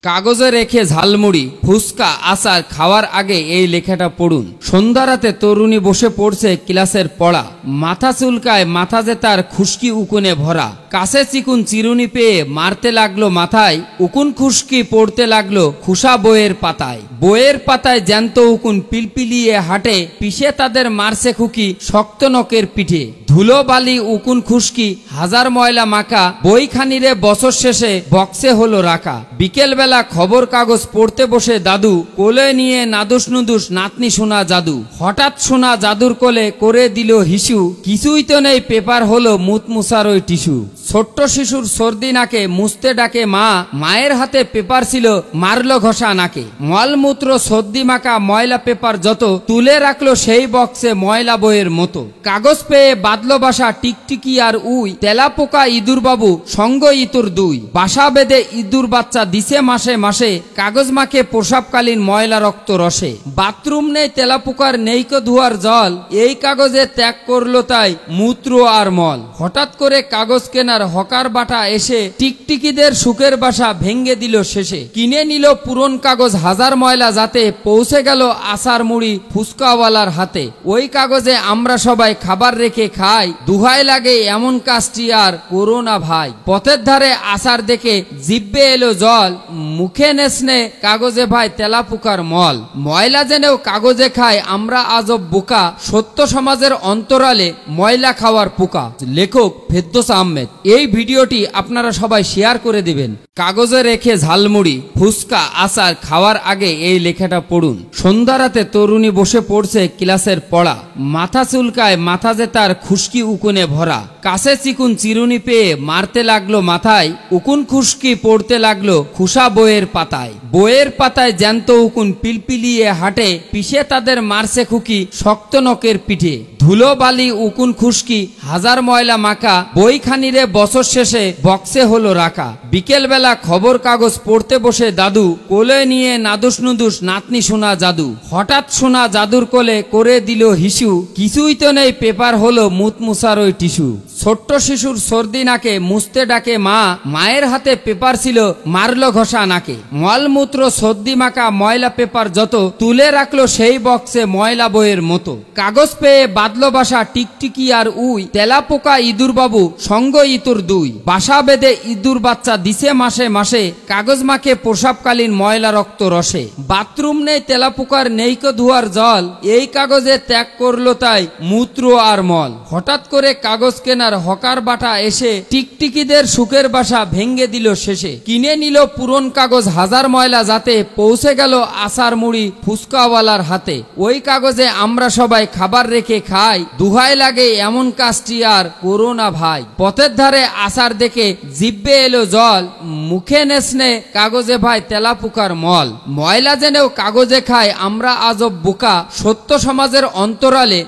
কাগজে রেখে ঝালমুড়ি ফুচকা আচার খাওয়ার আগে এই লেখাটা পড়ুন। সন্ধ্যা রাতে তরুণী বসে পড়ছে ক্লাসের পড়া, মাথা চুলকায়, মাথা যে তার খুশকি উকুনে ভরা। কাছে চিকুন চিরুনি পেয়ে মারতে লাগলো মাথায়, উকুন খুশকি পড়তে লাগলো খুশা বইয়ের পাতায়। বইয়ের পাতায় জ্যান্ত উকুন পিলপিলিয়ে হাঁটে, পিষে তাদের মারছে খুকি শক্ত নখের পিঠে। ধুলো বালি উকুন খুশকি হাজার ময়লা মাখা, বইখানিরে বছর শেষে বক্সে হলো রাখা। বিকেল বেলা খবর কাগজ পড়তে বসে দাদু, কোলে নিয়ে নাদুস নুদুস নাতনি শোনা জাদু। হঠাৎ শোনা জাদুর কোলে করে দিল হিসু, কিছুই তো নেই পেপার হলো মুতমুসার ওই টিস্যু। ছোট্ট শিশুর সর্দি নাকে মুছতে ডাকে মা, মায়ের হাতে পেপার ছিল মারলো ঘষা নাকে। মলমূত্র সর্দি মাখা ময়লা পেপার যত, তুলে রাখলো সেই বক্সে ময়লা বইয়ের মতো। কাগজ পেয়ে বাদলো বাসা টিকটিকি আর উই, তেলাপোকা ইঁদুর বাবু সঙ্গ ইতুর দুই। বাসা বেঁধে ইঁদুর বাচ্চা দিছে মাসে মাসে, কাগজ মাখে প্রসাবকালীন ময়লা রক্ত রসে। বাথরুম নেই তেলাপোকার নেইকো ধোয়ার জল, এই কাগজে ত্যাগ করলো তাই মূত্র আর মল। হঠাৎ করে কাগজ কেনার হকার বাটা এসে টিকটিকিদের সুখের বাসা ভেঙ্গে দিল শেষে। কিনে নিল পুরন কাগজ হাজার ময়লা যাতে, পৌঁছে গেল আচার মুড়ি ফুচকাওয়ালার হাতে। ওই কাগজে আমরা সবাই খাবার রেখে খাই, দুহাই লাগে এমন কাজটি আর করো না ভাই। পথের ধারে আচার দেখে জিব্বে এলো জল, মুখে নেসনে কাগজে ভাই তেলাপোকার মল। ময়লা জেনেও কাগজে খায় আমরা আজব বোকা, সত্য সমাজের অন্তরালে ময়লা খাওয়ার পোকা। লেখক ফেরদৌস আহমেদ। এই ভিডিওটি আপনারা সবাই শেয়ার করে দিবেন। কাগজে রেখে ঝালমুড়ি ফুচকা আচার খাওয়ার আগে এই লেখাটা পড়ুন। সন্ধ্যা রাতে তরুণী বসে পড়ছে ক্লাসের পড়া, মাথা চুলকায়, মাথা যে তার খুশকি উকুনে ভরা। কাছে চিকুন চিরুনি পেয়ে মারতে লাগলো মাথায়, উকুন খুশকি পড়তে লাগলো খুশা বইয়ের পাতায়। বইয়ের পাতায় জ্যান্ত উকুন পিলপিলিয়ে হাঁটে, পিষে তাদের মারছে খুকি শক্ত নখের পিঠে। ধুলো বালি উকুন খুশকি হাজার ময়লা মাখা, বইখানিরে বছর শেষে বক্সে হলো রাখা। বিকেল বেলা খবর কাগজ পড়তে বসে দাদু, কোলে নিয়ে নাদুস নুদুস নাতনি শোনা জাদু। হঠাৎ শোনা জাদুর কোলে করে দিল হিসু, কিছুই তো নেই পেপার হলো মুতমুসার ওই টিস্যু। ছোট্ট শিশুর সর্দি নাকে মুছতে ডাকে মা, মায়ের হাতে পেপার ছিল মারলো ঘষা নাকে। মলমূত্র সর্দি মাখা ময়লা পেপার যত, তুলে রাখলো সেই বক্সে ময়লা বইয়ের মতো। কাগজ পেয়ে বাদলো বাসা টিকটিকি আর উই, তেলাপোকা ইঁদুর বাবু সঙ্গ ইতুর দুই। বাসা বেঁধে ইঁদুর বাচ্চা দিছে মাসে মাসে, কাগজ মাখে প্রসাবকালীন ময়লা রক্ত রসে। বাথরুম নেই তেলাপোকার নেইকো ধোয়ার জল, এই কাগজে ত্যাগ করলো তাই মূত্র আর মল। হঠাৎ করে কাগজ কেনার হকার বাটা এসে টিকটিকিদের সুখের বাসা ভেঙ্গে দিল শেষে। কিনে নিল পুরন কাগজ হাজার ময়লা যাতে, পৌঁছে গেল আচার মুড়ি ফুচকাওয়ালার হাতে। ওই কাগজে আমরা সবাই খাবার রেখে খাই, দুহাই লাগে এমন কাজটি আর করো না ভাই। পথের ধারে আচার দেখে জিব্বে এলো জল, মুখে নেসনে কাগজে ভাই তেলাপোকার মল। ময়লা জেনেও কাগজে খায় আমরা আজব বোকা, সত্য সমাজের অন্তরালে